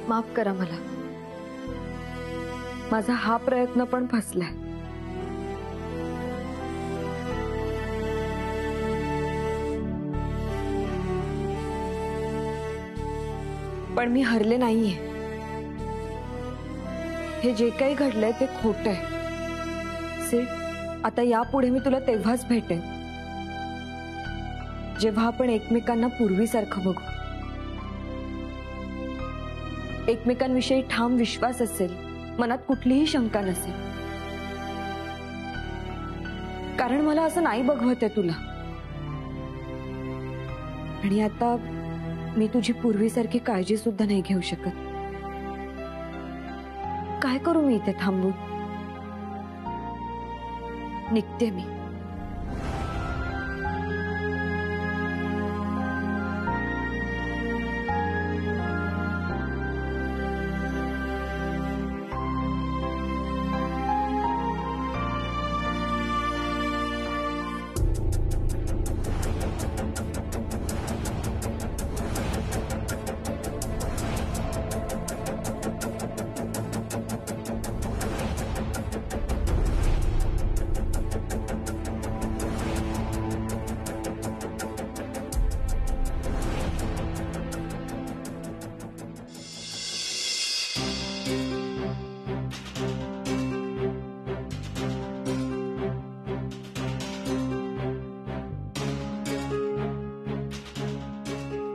माफ करा मला, माझा हा प्रयत्न पण फसलाय. पण मी हरले नाहीये. हे जे काही घडलंय ते खोटं आहे. सिड, आता यापुढे मी तुला तेव्हाच भेटेन जेव्हा आपण एकमेकांना पूर्वीसारखं बघू. एकमेकांविषयी ठाम विश्वास असेल, मनात कुठलीही शंका नसेल. कारण मला असं नाही बघवत आहे तुला. आणि आता मी तुझी पूर्वीसारखी काळजी सुद्धा नाही घेऊ शकत. काय करू मी इथे थांबून? निघते मी.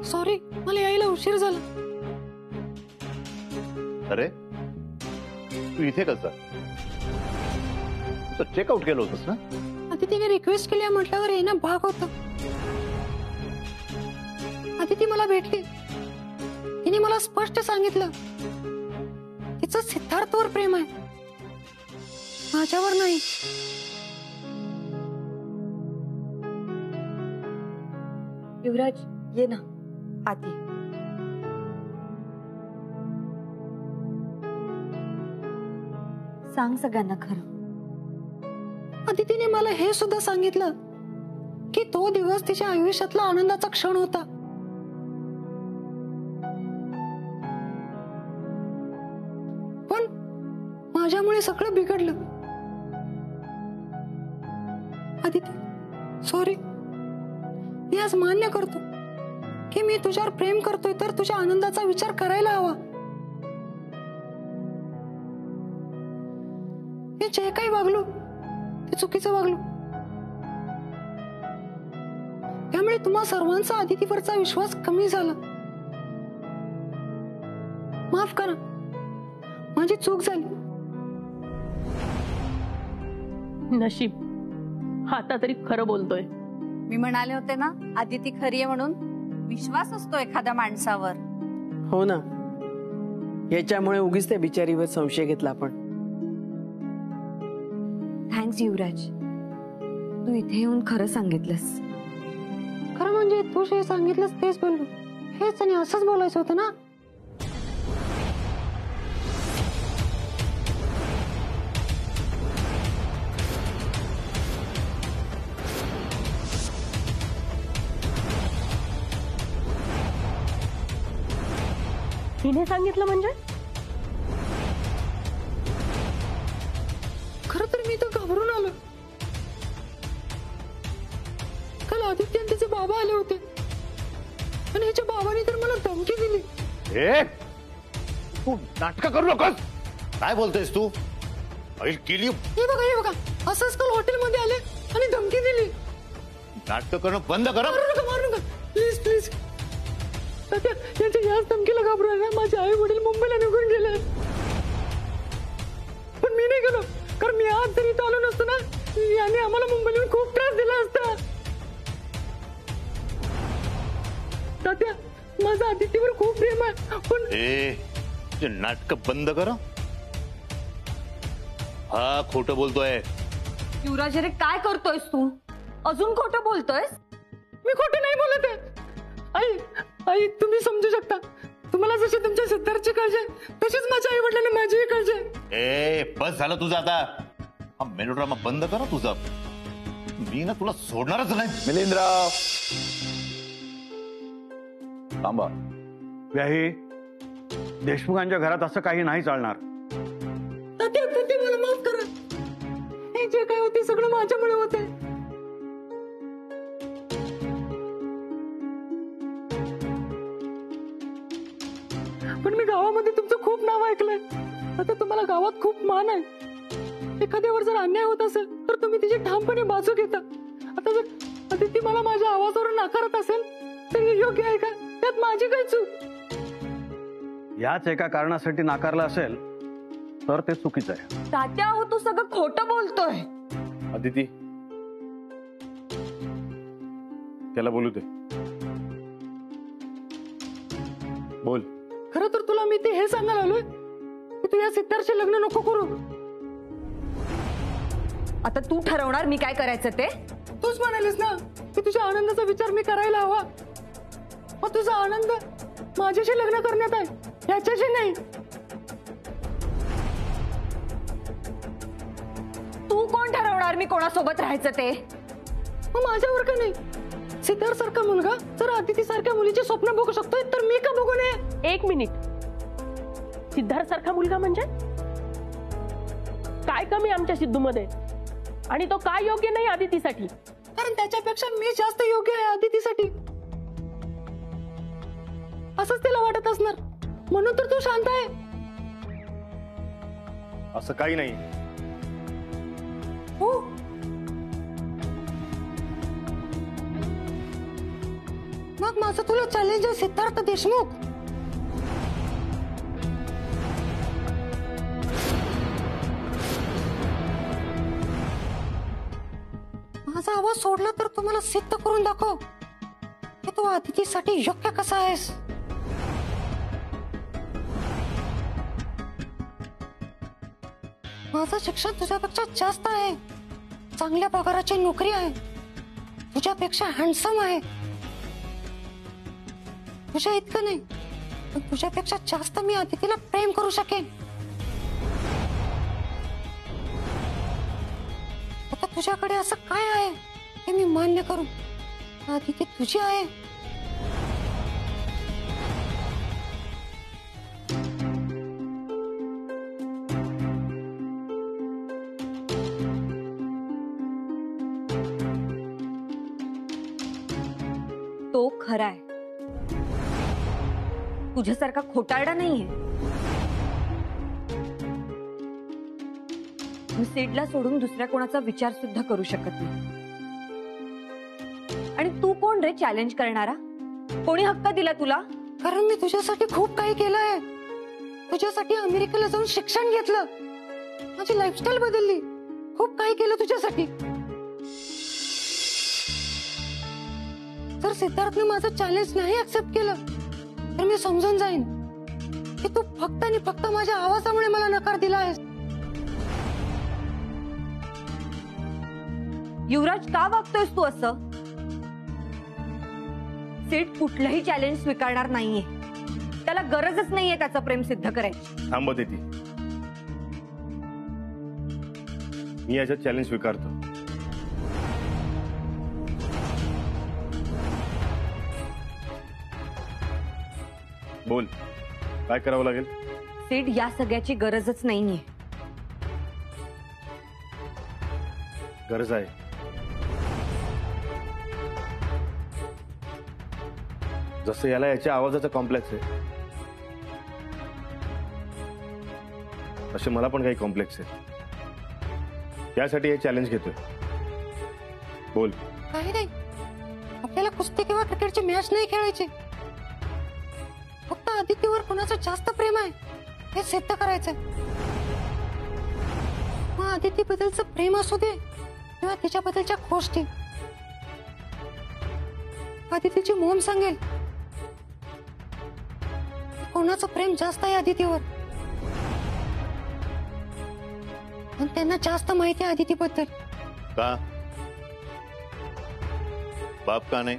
सॉरी, मला यायला उशीर झाला. अरे तू इथे कसं? चेकआउट केलं होतंस ना? आधी तिने रिक्वेस्ट केली म्हटल्यावर येणं भाग होतं. आधी ती मला भेटली. तिने मला स्पष्ट सांगितलं तिचं सिद्धार्थवर प्रेम आहे, माझ्यावर नाही. युवराज, ये ना आती. सांग सगळ्यांना खरं. अदितीने मला हे सुद्धा सांगितलं की तो दिवस तिच्या आयुष्यातला आनंदाचा क्षण होता. पण माझ्यामुळे सगळं बिघडलं. अदिती सॉरी. मी आज मान्य करतो की मी तुझ्यावर प्रेम करतोय, तर तुझ्या आनंदाचा विचार करायला हवा. मी जे काही वागलो ते चुकीचं वागलो. त्यामुळे तुम्हा सर्वांचा अदितीवरचा विश्वास कमी झाला. माफ करा, माझी चूक झाली. नशीब, आता तरी खरं बोलतोय. मी म्हणाले होते ना, अदिती खरी आहे म्हणून. विश्वास असतो एखाद्या माणसावर. हो ना, याच्यामुळे उगीच त्या बिचारीवर संशय घेतला आपण. थँक्स युवराज, तू इथे येऊन खरं सांगितलंस. खरं म्हणजे तू जे सांगितलंस तेच बोललो. हेच आणि असंच बोलायचं होतं ना. तिने सांगितलं म्हणजे? खरं तर मी तर घाबरून आलो. काल आदित्य आणि त्याचे बाबा आले होते आणि ह्याच्या बाबांनी तर मला धमकी दिली. तू नाटक करू नकोस. काय बोलतोयस तू? हे बघा, असंच काल हॉटेलमध्ये आले आणि धमकी दिली. नाटक करणं बंद कर. मारू नका प्लीज प्लीज. यांच्या याच धमकीला घाबरून माझे आई वडील मुंबईला निघून गेले. पण मी नाही गेलो, कारण मी आज जरी इथं आलो नसतो ना, याने आम्हाला मुंबईला खूप त्रास दिला असता. तात्या, माझं आदितीवर खूप प्रेम आहे. पण नाटक बंद कर. हा खोटं बोलतोय. युवराज, अरे काय करतोयस तू? अजून खोटं बोलतोयस? मी खोटं नाही बोलत आहे. आई, तुम्ही समजू शकता. तुम्हाला जशी तुमच्या सिद्धार्थची काळजी आहे, तशीच माझ्या आई वडिलांना माझीही काळजी आहे. बस झालं तुझं आता. हा मेलोड्रामा बंद कर तुझा. मी ना तुला सोडणारच नाही. मिलिंदराव थांबा. व्याही, देशमुखांच्या घरात असं काही नाही चालणार. तात्या तात्या मला माफ करा. हे जे काय होते सगळं माझ्यामुळे होते. पण मी गावामध्ये तुमचं खूप नाव ऐकलंय. आता तुम्हाला गावात खूप मान आहे. एखाद्यावर जर अन्याय होत असेल तर तुम्ही तिची ठामपणे बाजू घेता. आता जर अदिती मला माझ्या आवाजावरून नाकारत असेल तर हे योग्य आहे का? त्यात माझी काय चूक? याच एका कारणासाठी नाकारलं असेल तर ते चुकीचं आहे. तात्या हो, तू सगळं खोटं बोलतोय. अदिती, त्याला बोलू दे. बोल. खरं तर तुला मी ते हे सांगायला आलोय की तू या सिद्धार्थशी लग्न नको करू. आता तू ठरवणार मी काय करायचं ते. तूच म्हणालीस ना की तुझ्या आनंदाचा विचार मी करायला हवा. मग तुझा आनंद माझ्याशी लग्न करण्यात आहे, ह्याच्याशी नाही. तू कोण ठरवणार मी कोणासोबत राहायचं ते. मग माझ्यावर का नाही? सिद्धार्थ सारखा मुलगा जर अदिती सारख्या मुलीचे स्वप्न बघू शकतोय तर मी का बघू नये? 1 मिनिट. सिद्धार्थ सारखा मुलगा म्हणजे काय कमी आमच्या सिद्धूमध्ये? आणि तो काय योग्य नाही अदितीसाठी? कारण त्याच्यापेक्षा मी जास्त योग्य आहे अदितीसाठी, असंच तिला वाटत असणार. म्हणून तर तू शांत आहे. असं काही नाही. हो, मग माझं तुला चॅलेंज आहे सिद्धार्थ देशमुख. माझा आवाज सोडला तर तुम्हाला सिद्ध करून दाखव की तू अदितीसाठी योग्य कसा आहेस. माझं शिक्षण तुझ्यापेक्षा जास्त आहे, चांगल्या पगाराची नोकरी आहे, तुझ्यापेक्षा हँडसम आहे. तुझ्या इतकं नाही पण तुझ्यापेक्षा जास्त मी अदितीला प्रेम करू शकेन. आता तुझ्याकडे असं काय आहे हे मी मान्य करू? अदिती तुझी आहे. तो खरा आहे, तुझ्यासारखा खोटारडा नाहीये. मी सिडला सोडून दुसऱ्या कोणाचा विचार सुद्धा करू शकत नाही. आणि तू कोण रे चॅलेंज करणारा? कोणी हक्क दिला तुला? कारण मी तुझ्यासाठी खूप काही केलं आहे. तुझ्यासाठी अमेरिकेला जाऊन शिक्षण घेतलं, माझी लाईफस्टाईल बदलली, खूप काही केलं तुझ्यासाठी. जर सिद्धार्थने माझं चॅलेंज नाही ऍक्सेप्ट केलं तर मी समजून जाईन की तू फक्त आणि फक्त माझ्या आवाजामुळे मला नकार दिला आहेस. युवराज, का वागतोयस तू असं? सिड कुठलंही चॅलेंज स्वीकारणार नाहीये. त्याला गरजच नाहीये त्याचं प्रेम सिद्ध करायची. थांबत येते. मी याच्यात चॅलेंज स्वीकारतो. बोल, काय करावं लागेल? सिड, या सगळ्याची गरजच नाहीये. गरज आहे. जसं याला याच्या आवाजाचा कॉम्प्लेक्स आहे तसे मला पण काही कॉम्प्लेक्स आहे. त्यासाठी हे चॅलेंज घेतोय. बोल. काही नाही, आपल्याला कुस्ती किंवा क्रिकेटची मॅच नाही खेळायची. फक्त आदित्यवर कुणाचं जास्त प्रेम आहे हे सिद्ध करायचंय. मग आदित्य बद्दलचं प्रेम असू दे किंवा तिच्याबद्दलच्या गोष्टी. आदितीची मोम सांगेल कोणाचं प्रेम जास्त आहे आदितीवर. पण त्यांना जास्त माहिती आहे आदितीबद्दल. का? बाप का नाही?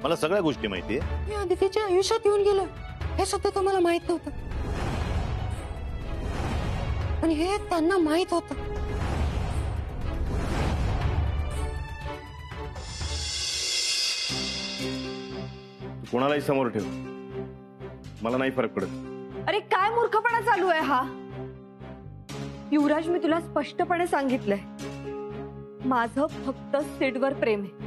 मला सगळ्या गोष्टी माहिती आहे. मी आदितीच्या आयुष्यात येऊन गेलो हे सुद्धा तुम्हाला माहित नव्हतं, पण हे त्यांना माहित होतं. कोणालाही समोर ठेव, मला नाही फरक पडत. अरे काय मूर्खपणा चालू आहे हा? युवराज, मी तुला स्पष्टपणे सांगितलंय, माझं फक्त सिडवर प्रेम आहे.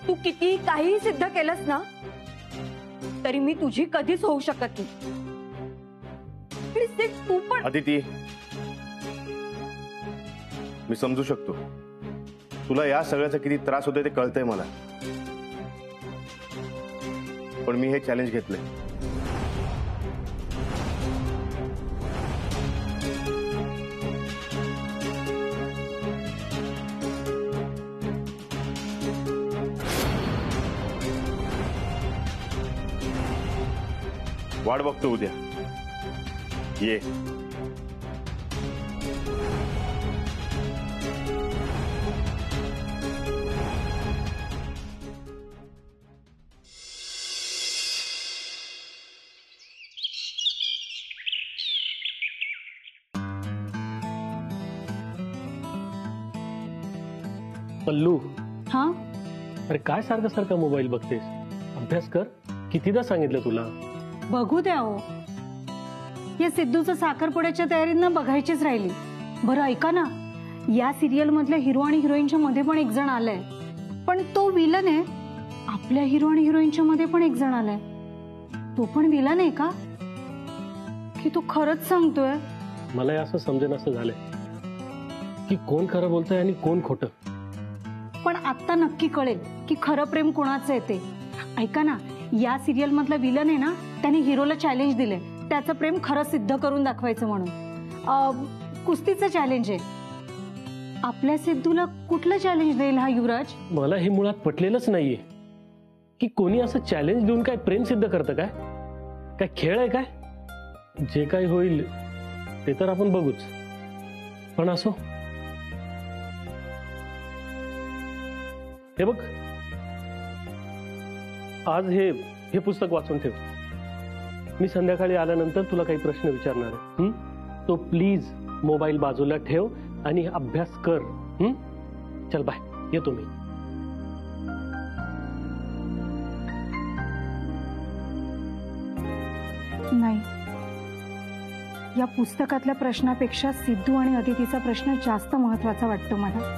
तू किती काही सिद्ध केलंस ना, तरी मी तुझी कधीच होऊ शकत नाही. आणि सिड, तू पण अदिती, मी समजू शकतो तुला या सगळ्याचा किती त्रास होतोय ते कळतंय मला, पण मी हे चॅलेंज घेतलंय. वाट बघतो उद्या. ये. पल्लू, हा, अरे काय सारखं सारखं मोबाईल बघतेस? अभ्यास कर. कितीदा सांगितलं तुला? बघू द्या हो. या सिद्धूचं साखरपुड्याच्या तयारीनं बघायचीच राहिली. बरं ऐका ना, या सिरियल मधल्या हिरो आणि हिरोईनच्या मध्ये पण एक जण आलाय, पण तो विलन आहे. आपल्या हिरो आणि हिरोईनच्या मध्ये पण एक जण आलाय, तो पण विलन आहे का की तो खरंच सांगतोय? मला असं समजेन असं झालंय की कोण खरं बोलतंय आणि कोण खोटं. पण आता नक्की कळेल की खरं प्रेम कोणाचं आहे ते. ऐका ना, या सिरियल मधला विलन आहे ना, त्याने हिरोला चॅलेंज दिले त्याचं प्रेम खरं सिद्ध करून दाखवायचं म्हणून. कुस्तीचं चॅलेंज आहे. आपल्या सिद्धूला कुठलं चॅलेंज देईल हा युवराज? मला हे मुळात पटलेलंच नाहीये की कोणी असं चॅलेंज देऊन काय प्रेम सिद्ध करतं. काय काय खेळ आहे काय? जे काही होईल ते तर आपण बघूच. पण असो, हे बघ, आज हे पुस्तक वाचून ठेव. मी संध्याकाळी आल्यानंतर तुला काही प्रश्न विचारणार आहे. तो प्लीज मोबाईल बाजूला ठेव आणि अभ्यास कर. चल बाय, येतो मी. नाही, या पुस्तकातल्या प्रश्नापेक्षा सिद्धू आणि अदितीचा प्रश्न जास्त महत्वाचा वाटतो मला.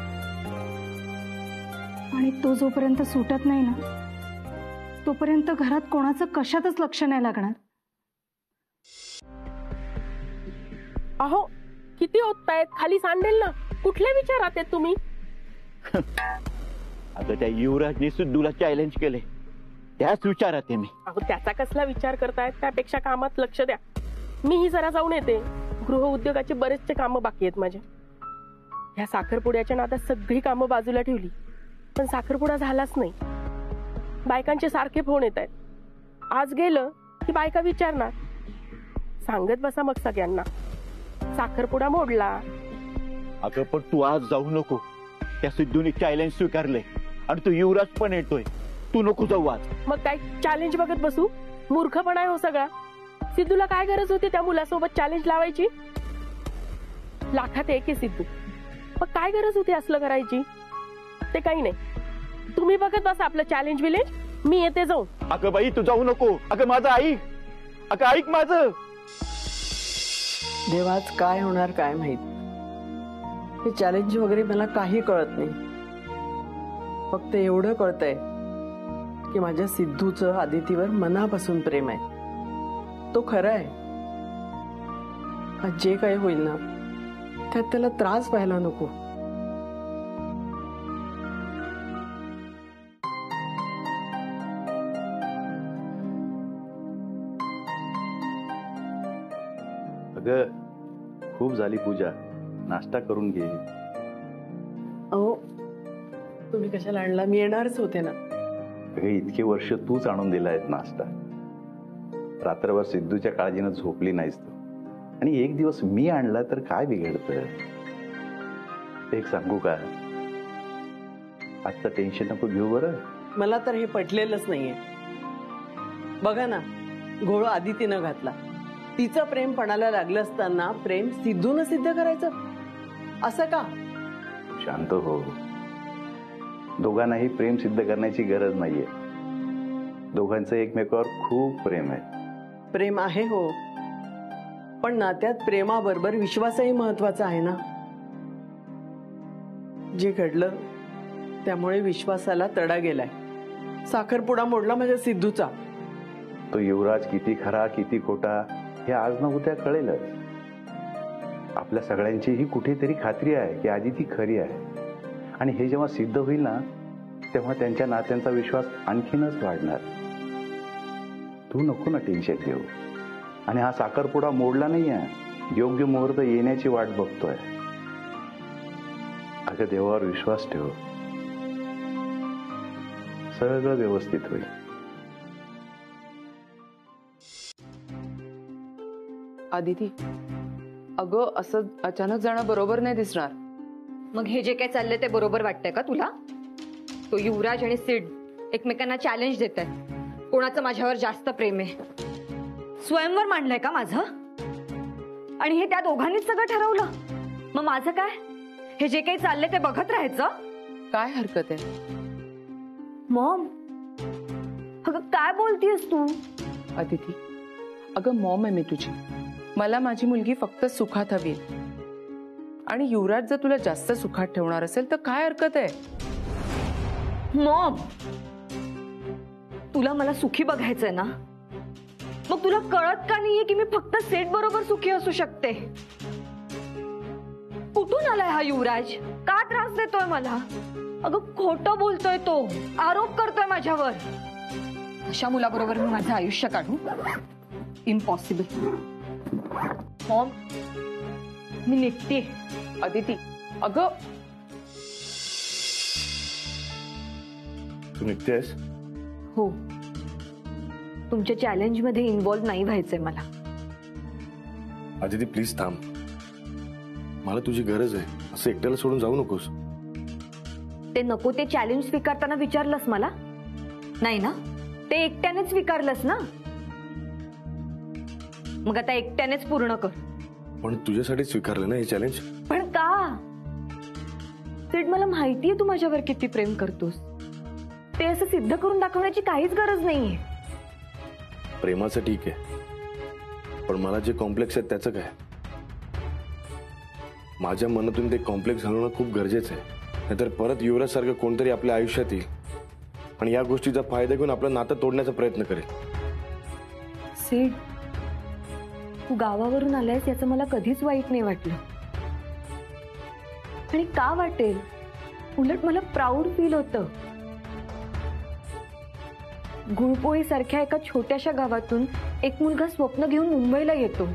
आणि तो जोपर्यंत सुटत नाही ना, तोपर्यंत घरात कोणाचं कशातच लक्ष नाही लागणार. अहो, किती ओततायत? खाली सांडेल ना. कुठल्या विचारात आहेत तुम्ही? अगं, त्या युवराजने सिद्धूला चॅलेंज केले, त्याच विचारात आहे मी. अहो, त्याचा कसला विचार करतायत? त्यापेक्षा कामात लक्ष द्या. मीही जरा जाऊन येते. गृह उद्योगाचे बरेचसे कामं बाकी आहेत माझे. ह्या साखरपुड्याच्या नादात सगळी कामं बाजूला ठेवली, पण साखरपुडा झालाच नाही. बायकांचे सारखे फोन येत आहेत. आज गेलं की बायका विचारणार, सांगत बसा मग सगळ्यांना साखरपुडा मोडला. अगं, पण तू आज जाऊ नको. त्या सिद्धूने चॅलेंज स्वीकारले आणि तो युवराज पण येतोय. तू नको जाऊ आज. मग काय चॅलेंज बघत बसू? मूर्खपणा आहे हो सगळा. सिद्धूला काय गरज होती त्या मुलासोबत चॅलेंज लावायची? लाखात एक आहे सिद्धू, मग काय गरज होती असलं करायची? ते काही नाही. तुम्ही बघत बसा आपलं चॅलेंज विलेज. मी येते जाऊन. अगं बाई, तू जाऊ नको. अगं माझं ऐक. अगं ऐक माझं. देवाच काय होणार काय माहित. हे चॅलेंज वगैरे मला काही कळत नाही. फक्त एवढं कळतंय की माझ्या सिद्धूचं आदितीवर मनापासून प्रेम आहे. तो खरा आहे. आज जे काही होईल ना, त्यात त्याला त्रास व्हायला नको. अगं, खूप झाली पूजा, नाश्ता करून घे. अहो, तुम्ही कशाला आणला? मी येणारच होते ना. अगं, इतके वर्ष तूच आणून दिलायस नाश्ता. रात्रभर सिद्धूच्या काळजीनं झोपली नाहीस तू, आणि एक दिवस मी आणला तर काय बिघडतं? एक सांगू का, आजचं टेन्शन नको घेऊ बरं. मला तर हे पटलेलंच नाहीये. बघा ना, घोळ आदितीनं घातला. तिचं प्रेम पणाला लागलं असताना प्रेम सिद्धूनं सिद्ध करायचं, असं का? शांत हो. दोघांनाही प्रेम सिद्ध करण्याची गरज नाहीये. दोघांचं एकमेकावर खूप प्रेम आहे. प्रेम आहे हो, पण नात्यात प्रेमाबरोबर विश्वासही महत्वाचा आहे ना. जे घडलं त्यामुळे विश्वासाला तडा गेलाय. साखरपुडा मोडला माझ्या सिद्धूचा. तो युवराज किती खरा किती खोटा हे आज न उद्या कळेलच. आपल्या सगळ्यांची ही कुठेतरी खात्री आहे की आदिती खरी आहे, आणि हे जेव्हा सिद्ध होईल ना तेव्हा त्यांच्या नात्यांचा विश्वास आणखीनच वाढणार. तू नको ना टेन्शन घेऊ. आणि हा साखरपुडा मोडला नाहीये, योग्य मुहूर्त येण्याची वाट बघतोय. अगं देवावर विश्वास ठेव, सगळं व्यवस्थित होईल. आदिती, अगं असं अचानक जाणं बरोबर नाही दिसणार. मग हे जे काय चाललंय ते बरोबर वाटतंय का तुला? तो युवराज आणि सिड एकमेकांना चॅलेंज देत आहेत, कोणाचं माझ्यावर जास्त प्रेम आहे. स्वयंवर मांडलंय का माझं? आणि हे त्या दोघांनीच सगळं ठरवलं. मग माझं काय? हे जे काही चाललंय ते बघत राहायचं? काय हरकत आहे? मॉम, अगं काय बोलतीयस तू? अदिती, अगं मॉम आहे मी तुझी. मला माझी मुलगी फक्त सुखात हवी, आणि युवराज जर तुला जास्त सुखात ठेवणार असेल तर काय हरकत आहे? मॉम, तुला मला सुखी बघायचंय ना, मग तुला कळत का नाहीये की मी फक्त सेट बरोबर सुखी असू शकते? कुठून आलाय हा युवराज? का त्रास देतोय मला? अगं खोटं बोलतोय तो, आरोप करतोय माझ्यावर. अशा मुलाबरोबर मी माझं आयुष्य काढू? इम्पॉसिबल. मॉम, मी निघते. अदिती, अगं तू निघतेस? हो, तुमच्या चॅलेंज मध्ये इन्व्हॉल्व नाही व्हायचंय मला. आदिती प्लीज थांब, मला तुझी गरज आहे. असं एकट्याला सोडून जाऊ नकोस. ते नको ते चॅलेंज स्वीकारताना विचारलंस मला? नाही ना? ते एकट्यानेच स्वीकारलंस ना? मग आता एकट्यानेच पूर्ण कर. पण तुझ्यासाठी स्वीकारलं ना हे चॅलेंज. पण का? सिड, मला माहितीये तू माझ्यावर किती प्रेम करतोस. ते असं सिद्ध करून दाखवण्याची काहीच गरज नाहीये. प्रेमाचं ठीक आहे, पण मला जे कॉम्प्लेक्स आहे त्याचं काय? माझ्या मनातून ते कॉम्प्लेक्स घालवणं खूप गरजेचं आहे. नाहीतर परत युवराज सारखं कोणतरी आपल्या आयुष्यात येईल आणि या गोष्टीचा फायदा घेऊन आपलं नातं तोडण्याचा प्रयत्न करेल. सिड, तू गावावरून आलायस याचं मला कधीच वाईट नाही वाटलं. आणि का वाटेल? उलट मला प्राऊड फील होतं. गुळपोळी सारख्या एका छोट्याशा गावातून एक मुलगा स्वप्न घेऊन मुंबईला येतो,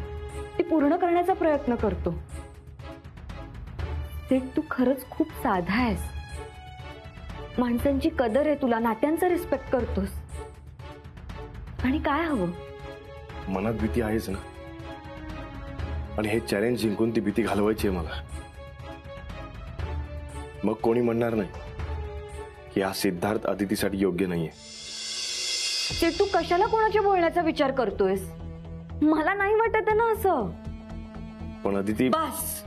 ते पूर्ण करण्याचा प्रयत्न करतो. सिड, तू खरंच खूप साधा आहेस. माणसांची कदर आहे तुला, नात्यांचा रिस्पेक्ट करतोस. आणि काय हवं? मनात भीती आहेच ना, आणि हे चॅलेंज जिंकून ती भीती घालवायची आहे मला. मग कोणी म्हणणार नाही की हा सिद्धार्थ अदितीसाठी योग्य नाहीये. सिड, तू कशाला कोणाच्या बोलण्याचा विचार करतोयस? मला नाही वाटत आहे ना असं. पण अदिती, बस,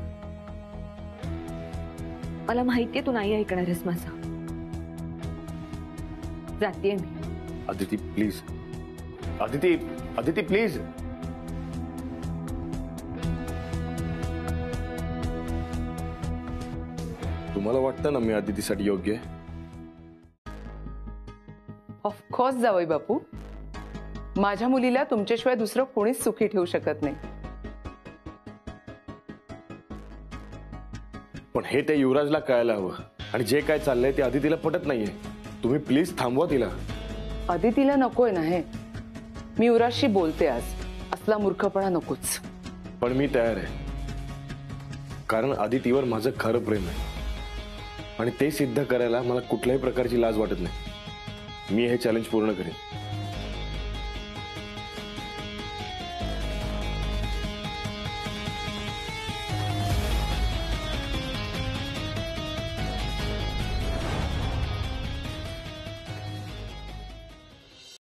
मला माहितीये तू नाही ऐकणार आहेस माझं. जातीये मी. अदिती प्लीज. अदिती, अदिती प्लीज. तुम्हाला वाटतं ना मी अदितीसाठी योग्य आहे? ऑफकोर्स जावई बापू, माझ्या मुलीला तुमच्याशिवाय दुसरं कोणीच सुखी ठेवू शकत नाही. पण हे त्या युवराजला कळायला हवं, आणि जे काय चाललंय ते अदितीला पटत नाहीये. तुम्ही प्लीज थांबवा तिला. अदितीला नकोय ना हे. मी युवराजशी बोलते आज. असला मूर्खपणा नकोच. पण मी तयार आहे, कारण अदितीवर माझं खरं प्रेम आहे, आणि ते सिद्ध करायला मला कुठल्याही प्रकारची लाज वाटत नाही. मी हे चॅलेंज पूर्ण करेन.